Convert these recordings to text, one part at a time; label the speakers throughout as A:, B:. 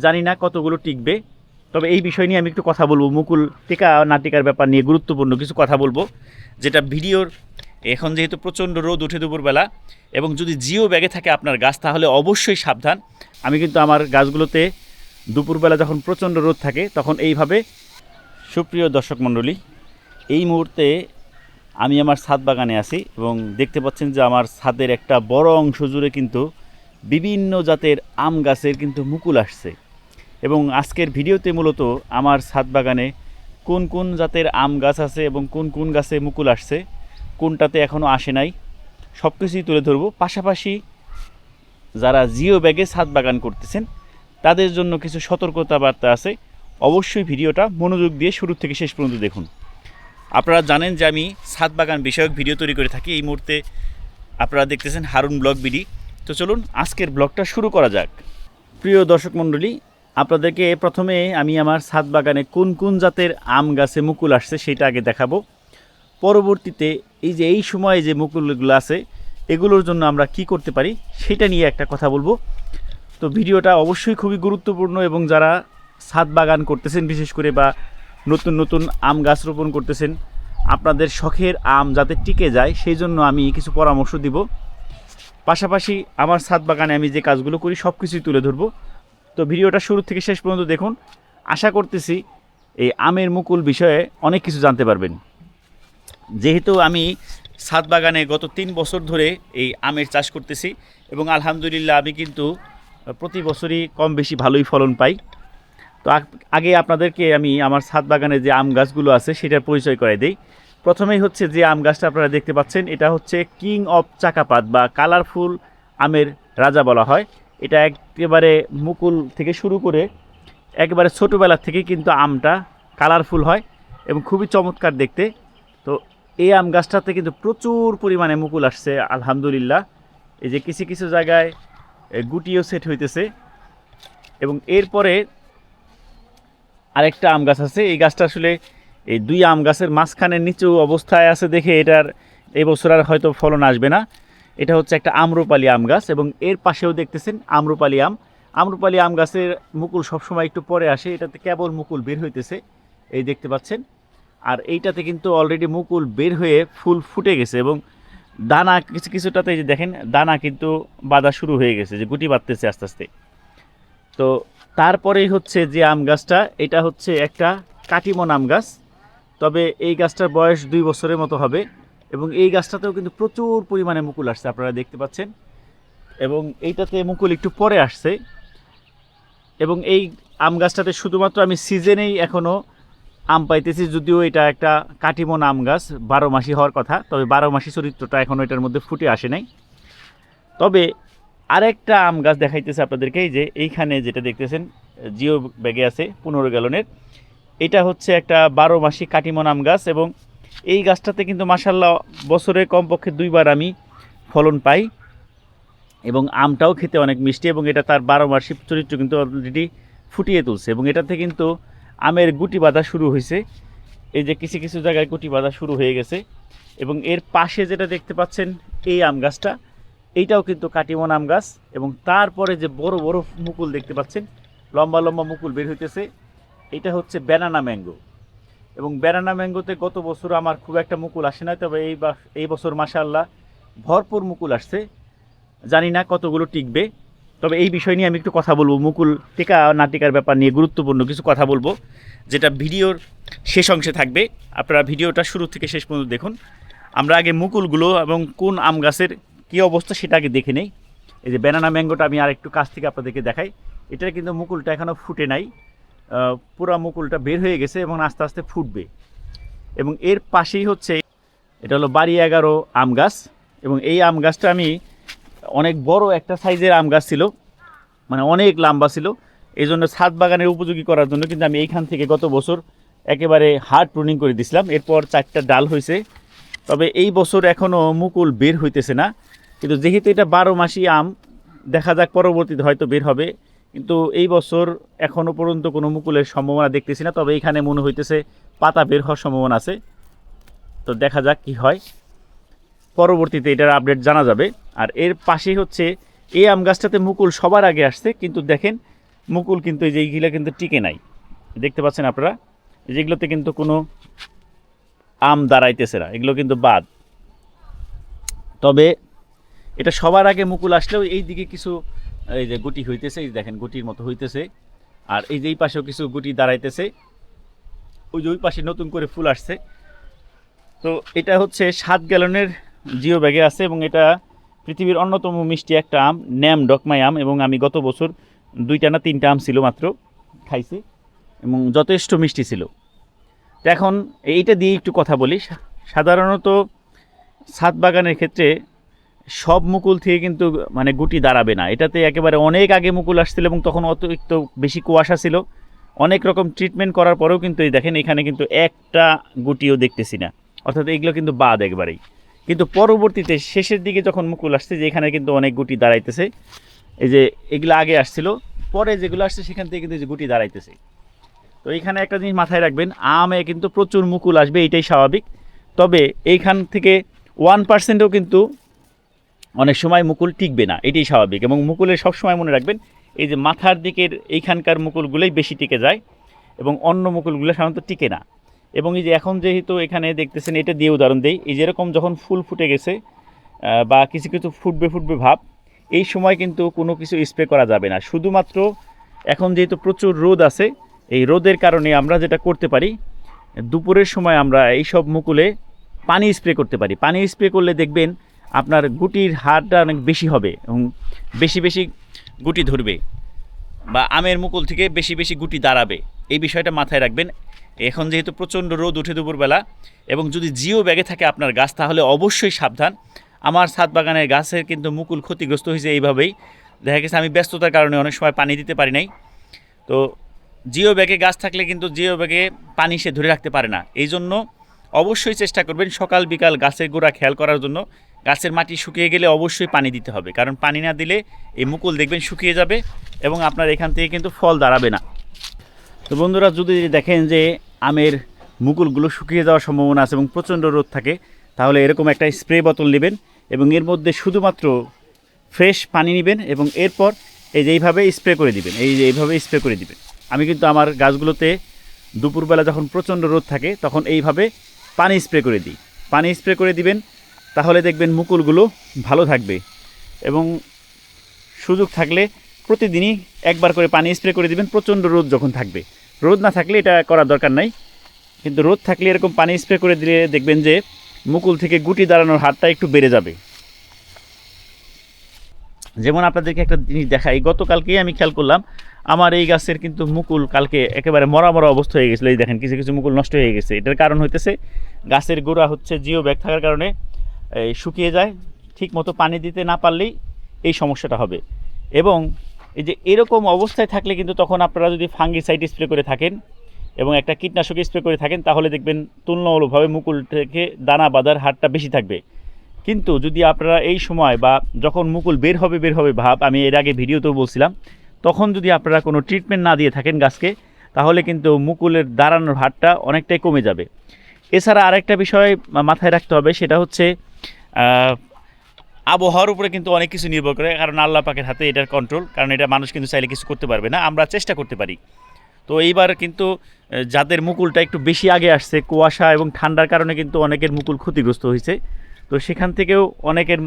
A: জানি না কতগুলো টিকবে। তবে এই বিষয় নিয়ে আমি একটু কথা বলবো, মুকুল টিকা না টিকার ব্যাপার নিয়ে গুরুত্বপূর্ণ কিছু কথা বলবো, যেটা ভিডিওর এখন যেহেতু প্রচণ্ড রোদ উঠে দুপুরবেলা, এবং যদি জিও ব্যাগে থাকে আপনার গাছ তাহলে অবশ্যই সাবধান। আমি কিন্তু আমার গাছগুলোতে দুপুরবেলা যখন প্রচণ্ড রোদ থাকে তখন এইভাবে। সুপ্রিয় দর্শক মণ্ডলী, এই মুহূর্তে আমি আমার ছাদ বাগানে আছি এবং দেখতে পাচ্ছেন যে আমার ছাদের একটা বড় অংশ জুড়ে কিন্তু বিভিন্ন জাতের আম গাছের কিন্তু মুকুল আসছে। এবং আজকের ভিডিওতে মূলত আমার ছাদ বাগানে কোন কোন জাতের আম গাছ আছে এবং কোন কোন গাছে মুকুল আসছে, কোনটাতে এখনও আসে নাই, সব কিছুই তুলে ধরব। পাশাপাশি যারা জিও ব্যাগে ছাদ বাগান করতেছেন তাদের জন্য কিছু সতর্কতা বার্তা আছে। অবশ্যই ভিডিওটা মনোযোগ দিয়ে শুরু থেকে শেষ পর্যন্ত দেখুন। আপনারা জানেন যে আমি ছাদ বাগান বিষয়ক ভিডিও তৈরি করে থাকি। এই মুহূর্তে আপনারা দেখতেছেন হারুন ব্লগ বিডি। তো চলুন আজকের ব্লগটা শুরু করা যাক। প্রিয় দর্শক মণ্ডলী, আপনাদেরকে প্রথমে আমি আমার ছাদ বাগানে কোন কোন জাতের আম গাছে মুকুল আসছে সেটা আগে দেখাবো। পরবর্তীতে এই সময়ে যে মুকুলগুলো আছে এগুলোর জন্য আমরা কি করতে পারি সেটা নিয়ে একটা কথা বলবো। তো ভিডিওটা অবশ্যই খুবই গুরুত্বপূর্ণ, এবং যারা ছাদ বাগান করতেছেন বিশেষ করে বা নতুন নতুন আম গাছ রোপণ করতেছেন, আপনাদের শখের আম যাতে টিকে যায় সেই জন্য আমি কিছু পরামর্শ দিব। পাশাপাশি আমার ছাদ বাগানে আমি যে কাজগুলো করি সব কিছুই তুলে ধরবো। তো ভিডিওটা শুরু থেকে শেষ পর্যন্ত দেখুন। আশা করতেছি এই আমের মুকুল বিষয়ে অনেক কিছু জানতে পারবেন। যেহেতু আমি ছাদ বাগানে গত 3 বছর ধরে এই আমের চাষ করতেছি এবং আলহামদুলিল্লাহ আমি কিন্তু প্রতি বছরই কম বেশি ভালোই ফলন পাই। তো আগে আপনাদেরকে আমি আমার ছাদ বাগানে যে আম গাছগুলো আছে সেটার পরিচয় করে দেই। প্রথমেই হচ্ছে যে আম গাছটা আপনারা দেখতে পাচ্ছেন, এটা হচ্ছে কিং অফ চাকাপাত বা কালারফুল আমের রাজা বলা হয়। এটা একেবারে মুকুল থেকে শুরু করে একেবারে ছোটোবেলা থেকে কিন্তু আমটা কালারফুল হয় এবং খুবই চমৎকার দেখতে। তো এই আম গাছটাতে কিন্তু প্রচুর পরিমাণে মুকুল আসছে আলহামদুলিল্লাহ। এই যে কিছু কিছু জায়গায় গুটিও সেট হইতেছে। এবং এরপরে আরেকটা আম গাছ আছে, এই গাছটা আসলে এই দুই আম গাছের মাঝখানে নিচু অবস্থায় আছে দেখে এটার এই বছর আর হয়তো ফলন আসবে না। এটা হচ্ছে একটা আম্রপালি আম গাছ, এবং এর পাশেও দেখতেছেন আম্রপালি আম। আম্রপালি আম গাছের মুকুল সবসময় একটু পরে আসে, এটাতে কেবল মুকুল বের হইতেছে, এই দেখতে পাচ্ছেন। আর এইটাতে কিন্তু অলরেডি মুকুল বের হয়ে ফুল ফুটে গেছে এবং দানা কিছু কিছুটাতে যে দেখেন দানা কিন্তু বাঁধা শুরু হয়ে গেছে, যে গুটি বাঁধতেছে আস্তে আস্তে। তো তারপরেই হচ্ছে যে আম গাছটা, এটা হচ্ছে একটা কাটিমন আম গাছ। তবে এই গাছটার বয়স 2 বছরের মতো হবে এবং এই গাছটাতেও কিন্তু প্রচুর পরিমাণে মুকুল আসছে আপনারা দেখতে পাচ্ছেন। এবং এইটাতে মুকুল একটু পরে আসছে। এবং এই আম গাছটাতে শুধুমাত্র আমি সিজনেই এখনও আম পাইতেছি, যদিও এটা একটা কাটিমন আম গাছ, 12 মাসি হওয়ার কথা, তবে 12 মাসি চরিত্রটা এখনও এটার মধ্যে ফুটে আসে নাই। তবে আরেকটা আম গাছ দেখাইতেছে আপনাদেরকে, এই যে এইখানে যেটা দেখতেছেন জিও ব্যাগে আছে 15 গ্যালনের, এটা হচ্ছে একটা 12 মাসি কাটিমন আম গাছ। এবং এই গাছটাতে কিন্তু মাশাআল্লাহ বছরে কমপক্ষে 2 বার আমি ফলন পাই এবং আমটাও খেতে অনেক মিষ্টি, এবং এটা তার 12 মাসি চরিত্র কিন্তু অলরেডি ফুটিয়ে তুলছে। এবং এটাতে কিন্তু আমের গুটি বাঁধা শুরু হয়েছে, এই যে কিছু কিছু জায়গায় গুটি বাঁধা শুরু হয়ে গেছে। এবং এর পাশে যেটা দেখতে পাচ্ছেন এই আম গাছটা, এইটাও কিন্তু কাটিমন আম গাছ। এবং তারপরে যে বড় বড় মুকুল দেখতে পাচ্ছেন, লম্বা লম্বা মুকুল বের হইতেছে, এটা হচ্ছে ব্যানানা ম্যাঙ্গো। এবং ব্যানানা ম্যাঙ্গোতে গত বছর আমার খুব একটা মুকুল আসে না, তবে এই বছর মাশাআল্লাহ ভরপুর মুকুল আসছে। জানি না কতগুলো টিকবে। তবে এই বিষয় নিয়ে আমি একটু কথা বলবো, মুকুল টিকা না টিকার ব্যাপার নিয়ে গুরুত্বপূর্ণ কিছু কথা বলবো, যেটা ভিডিওর শেষ অংশে থাকবে। আপনারা ভিডিওটা শুরু থেকে শেষ পর্যন্ত দেখুন। আমরা আগে মুকুলগুলো এবং কোন আম গাছের কী অবস্থা সেটা আগে দেখে নেই। এই যে ব্যানানা ম্যাঙ্গোটা আমি আর একটু কাছ থেকে আপনাদেরকে দেখাই। এটার কিন্তু মুকুলটা এখনও ফুটে নাই, পুরা মুকুলটা বের হয়ে গেছে এবং আস্তে আস্তে ফুটবে। এবং এর পাশেই হচ্ছে এটা হলো বাড়ি 11 আম গাছ। এবং এই আম গাছটা আমি অনেক বড় একটা সাইজের আম গাছ ছিল, মানে অনেক লম্বা ছিল, এই জন্য ছাদ বাগানের উপযোগী করার জন্য কিন্তু আমি এইখান থেকে গত বছর একেবারে হার্ড প্রুনিং করে দিছিলাম। এরপর 4টা ডাল হয়েছে, তবে এই বছর এখনও মুকুল বের হইতেছে না। কিন্তু যেহেতু এটা 12 মাসি আম, দেখা যাক পরবর্তীতে হয়তো বের হবে। কিন্তু এই বছর এখনও পর্যন্ত কোনো মুকুলের সম্ভাবনা দেখতেছি না। তবে এইখানে মনে হইতেছে পাতা বের হওয়ার সম্ভাবনা আছে। তো দেখা যাক কি হয়, পরবর্তীতে এটার আপডেট জানা যাবে। আর এর পাশেই হচ্ছে এই আম গাছটাতে মুকুল সবার আগে আসছে, কিন্তু দেখেন মুকুল কিন্তু এই যে এইগুলো কিন্তু টিকে নাই, দেখতে পাচ্ছেন আপনারা, যেগুলোতে কিন্তু কোনো আম দাঁড়াইতেছে না, এগুলো কিন্তু বাদ। তবে এটা সবার আগে মুকুল আসলেও এই দিকে কিছু এই যে গুটি হইতেছে, এই দেখেন গুটির মতো হইতেছে, আর এই যে এই পাশেও কিছু গুটি দাঁড়াইতেছে, ওই যে ওই পাশে নতুন করে ফুল আসছে। তো এটা হচ্ছে 7 গ্যালনের জিও ব্যাগে আছে এবং এটা পৃথিবীর অন্যতম মিষ্টি একটা আম, ন্যাম ডকমাই আম। এবং আমি গত বছর 2টা না 3টা আম ছিল মাত্র, খাইছি এবং যথেষ্ট মিষ্টি ছিল। তো এখন এইটা দিয়ে একটু কথা বলি। সাধারণত ছাদ বাগানের ক্ষেত্রে সব মুকুল থেকে কিন্তু মানে গুটি দাঁড়াবে না, এটাতে একেবারে অনেক আগে মুকুল আসছিল এবং তখন অতিরিক্ত বেশি কুয়াশা ছিল, অনেক রকম ট্রিটমেন্ট করার পরেও কিন্তু এই দেখেন এখানে কিন্তু একটা গুটিও দেখতেছি না, অর্থাৎ এইগুলো কিন্তু বাদ একবারেই। কিন্তু পরবর্তীতে শেষের দিকে যখন মুকুল আসছে, যে এখানে কিন্তু অনেক গুটি দাঁড়াইতেছে, এই যে এগুলো আগে আসছিল, পরে যেগুলো আসছে সেখান থেকে কিন্তু যে গুটি দাঁড়াইতেছে। তো এইখানে একটা জিনিস মাথায় রাখবেন, আমে কিন্তু প্রচুর মুকুল আসবে, এইটাই স্বাভাবিক। তবে এইখান থেকে 1%ও কিন্তু অনেক সময় মুকুল টিকবে না, এটাই স্বাভাবিক। এবং মুকুলের সবসময় মনে রাখবেন এই যে মাথার দিকের এইখানকার মুকুলগুলোই বেশি টিকে যায় এবং অন্য মুকুলগুলো সাধারণত টিকে না। এবং এই যে এখন যেহেতু এখানে দেখতেছেন, এটা দিয়ে উদাহরণ দেই, এই যেরকম যখন ফুল ফুটে গেছে বা কিছু কিছু ফুটবে ভাব, এই সময় কিন্তু কোনো কিছু স্প্রে করা যাবে না। শুধুমাত্র এখন যেহেতু প্রচুর রোদ আছে, এই রোদের কারণে আমরা যেটা করতে পারি, দুপুরের সময় আমরা এইসব মুকুলে পানি স্প্রে করতে পারি। পানি স্প্রে করলে দেখবেন আপনার গুটির হারটা অনেক বেশি হবে এবং বেশি বেশি গুটি ধরবে বা আমের মুকুল থেকে বেশি বেশি গুটি দাঁড়াবে, এই বিষয়টা মাথায় রাখবেন। এখন যেহেতু প্রচণ্ড রোদ উঠে দুপুরবেলা, এবং যদি জিও ব্যাগে থাকে আপনার গাছ, তাহলে অবশ্যই সাবধান। আমার ছাদ বাগানের গাছের কিন্তু মুকুল ক্ষতিগ্রস্ত হয়েছে এইভাবেই। দেখা গেছে আমি ব্যস্ততার কারণে অনেক সময় পানি দিতে পারি নাই। তো জিও ব্যাগে গাছ থাকলে কিন্তু জিও ব্যাগে পানি সে ধরে রাখতে পারে না, এই জন্য অবশ্যই চেষ্টা করবেন সকাল বিকাল গাছের গোড়া খেয়াল করার জন্য। গাছের মাটি শুকিয়ে গেলে অবশ্যই পানি দিতে হবে, কারণ পানি না দিলে এই মুকুল দেখবেন শুকিয়ে যাবে এবং আপনার এখান থেকে কিন্তু ফল দাঁড়াবে না। তো বন্ধুরা, যদি দেখেন যে আমের মুকুলগুলো শুকিয়ে যাওয়ার সম্ভাবনা আছে এবং প্রচণ্ড রোদ থাকে, তাহলে এরকম একটা স্প্রে বোতল নেবেন এবং এর মধ্যে শুধুমাত্র ফ্রেশ পানি নেবেন এবং এরপর এই যে এইভাবে স্প্রে করে দিবেন, এই যে এইভাবে স্প্রে করে দিবেন। আমি কিন্তু আমার গাছগুলোতে দুপুরবেলা যখন প্রচণ্ড রোদ থাকে তখন এইভাবে পানি স্প্রে করে দিই। পানি স্প্রে করে দিবেন, তাহলে দেখবেন মুকুলগুলো ভালো থাকবে। এবং সুযোগ থাকলে প্রতিদিনই একবার করে পানি স্প্রে করে দিবেন প্রচণ্ড রোদ যখন থাকবে। রোদ না থাকলে এটা করার দরকার নাই, কিন্তু রোদ থাকলে এরকম পানি স্প্রে করে দিলে দেখবেন যে মুকুল থেকে গুটি দাঁড়ানোর হারটা একটু বেড়ে যাবে। যেমন আপনাদেরকে একটা জিনিস দেখাই, গতকালকেই আমি খেয়াল করলাম আমার এই গাছের কিন্তু মুকুল কালকে একেবারে মরা অবস্থা হয়ে গেছিলো। এই দেখেন কিছু কিছু মুকুল নষ্ট হয়ে গেছে। এটার কারণ হইতেছে গাছের গোড়া হচ্ছে জিও ব্যাগ থাকার কারণে শুকিয়ে যায়, ঠিক মতো পানি দিতে না পারলেই এই সমস্যাটা হবে। এবং এই যে এরকম অবস্থায় থাকলে কিন্তু তখন আপনারা যদি ফাঙ্গিসাইড স্প্রে করে থাকেন এবং একটা কীটনাশক স্প্রে করে থাকেন, তাহলে দেখবেন তুলনামূলকভাবে মুকুল থেকে দানা বাঁধার হারটা বেশি থাকবে। কিন্তু যদি আপনারা এই সময় বা যখন মুকুল বের হবে ভাব, আমি এর আগে ভিডিওতেও বলছিলাম, তখন যদি আপনারা কোনো ট্রিটমেন্ট না দিয়ে থাকেন গাছকে, তাহলে কিন্তু মুকুলের দাঁড়ানোর হারটা অনেকটাই কমে যাবে। এছাড়া আরেকটা বিষয় মাথায় রাখতে হবে, সেটা হচ্ছে আবহাওয়ার উপরে কিন্তু অনেক কিছু নির্ভর করে, কারণ আল্লাহ পাকের হাতে এটার কন্ট্রোল, কারণ এটা মানুষ কিন্তু চাইলে কিছু করতে পারবে না, আমরা চেষ্টা করতে পারি। তো এইবার কিন্তু যাদের মুকুলটা একটু বেশি আগে আসছে, কুয়াশা এবং ঠান্ডার কারণে কিন্তু অনেকের মুকুল ক্ষতিগ্রস্ত হয়েছে। তো সেখান থেকেও অনেকের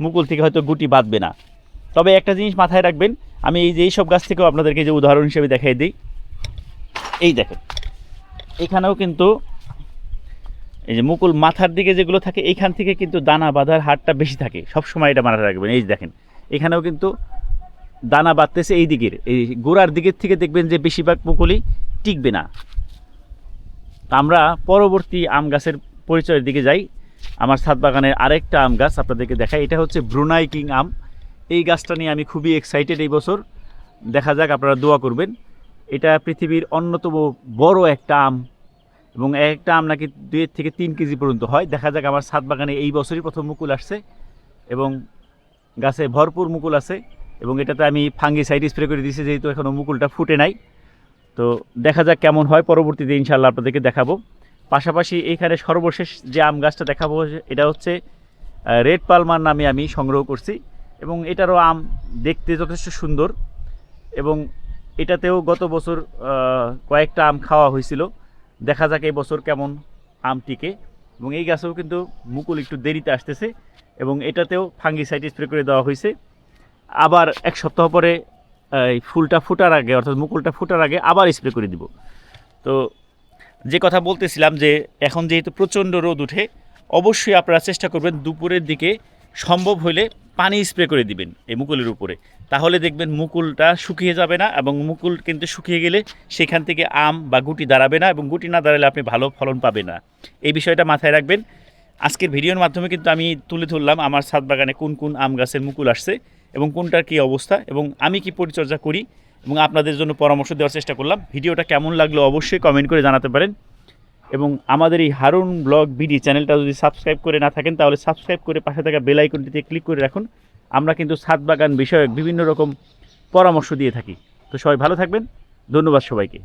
A: মুকুল থেকে হয়তো গুটি বাঁধবে না। তবে একটা জিনিস মাথায় রাখবেন, আমি এই যে এইসব গাছ থেকেও আপনাদেরকে যে উদাহরণ হিসেবে দেখাই দিই, এই দেখেন এখানেও কিন্তু এই যে মুকুল মাথার দিকে যেগুলো থাকে, এইখান থেকে কিন্তু দানা বাঁধার হারটা বেশি থাকে, সবসময় এটা মাথায় রাখবেন। এই যে দেখেন এখানেও কিন্তু দানা বাঁধতেছে এই দিকের, এই গোড়ার দিকের থেকে দেখবেন যে বেশিরভাগ মুকুলই টিকবে না। আমরা পরবর্তী আম গাছের পরিচয়ের দিকে যাই। আমার ছাদ বাগানের আরেকটা আম গাছ আপনাদেরকে দেখাই, এটা হচ্ছে ব্রুনাই কিং আম। এই গাছটা নিয়ে আমি খুবই এক্সাইটেড এই বছর, দেখা যাক, আপনারা দোয়া করবেন। এটা পৃথিবীর অন্যতম বড় একটা আম এবং একটা আম নাকি 2 থেকে 3 কেজি পর্যন্ত হয়। দেখা যাক, আমার ছাদ বাগানে এই বছরই প্রথম মুকুল আসছে এবং গাছে ভরপুর মুকুল আছে এবং এটাতে আমি ফাঙ্গিসাইড স্প্রে করে দিয়েছি, যেহেতু এখনও মুকুলটা ফুটে নাই। তো দেখা যাক কেমন হয়, পরবর্তীতে ইনশাআল্লাহ আপনাদেরকে দেখাবো। পাশাপাশি এইখানে সর্বশেষ যে আম গাছটা দেখাবো, এটা হচ্ছে রেড পালমার নামে আমি সংগ্রহ করছি এবং এটারও আম দেখতে যথেষ্ট সুন্দর এবং এটাতেও গত বছর কয়েকটা আম খাওয়া হয়েছিল, দেখা যাক এই বছর কেমন আম টিকে। এবং এই গাছেও কিন্তু মুকুল একটু দেরিতে আসতেছে, এবং এটাতেও ফাঙ্গিসাইড স্প্রে করে দেওয়া হয়েছে। আবার এক সপ্তাহ পরে এই ফুলটা ফোটার আগে, অর্থাৎ মুকুলটা ফোটার আগে আবার স্প্রে করে দিব। তো যে কথা বলতেছিলাম যে এখন যেহেতু প্রচণ্ড রোদ উঠে, অবশ্যই আপনারা চেষ্টা করবেন দুপুরের দিকে সম্ভব হলে পানি স্প্রে করে দিবেন এই মুকুলের উপরে, তাহলে দেখবেন মুকুলটা শুকিয়ে যাবে না, এবং মুকুল কিন্তু শুকিয়ে গেলে সেখান থেকে আম বা গুটি দাঁড়াবে না, এবং গুটি না দাঁড়ালে আপনি ভালো ফলন পাবেন না। এই বিষয়টা মাথায় রাখবেন। আজকের ভিডিওর মাধ্যমে কিন্তু আমি তুলে ধরলাম আমার ছাদ বাগানে কোন কোন আম গাছের মুকুল আসছে এবং কোনটার কী অবস্থা, এবং আমি কি পরিচর্যা করি, এবং আপনাদের জন্য পরামর্শ দেওয়ার চেষ্টা করলাম। ভিডিওটা কেমন লাগলো অবশ্যই কমেন্ট করে জানাতে পারেন, এবং আমাদের এই হারুন ব্লগ বিডি চ্যানেলটা যদি সাবস্ক্রাইব করে না থাকেন তাহলে সাবস্ক্রাইব করে পাশে থাকা বেল আইকনটিতে ক্লিক করে রাখুন। আমরা কিন্তু ছাদ বাগান বিষয়ক বিভিন্ন রকম পরামর্শ দিয়ে থাকি। তো সবাই ভালো থাকবেন, ধন্যবাদ সবাইকে।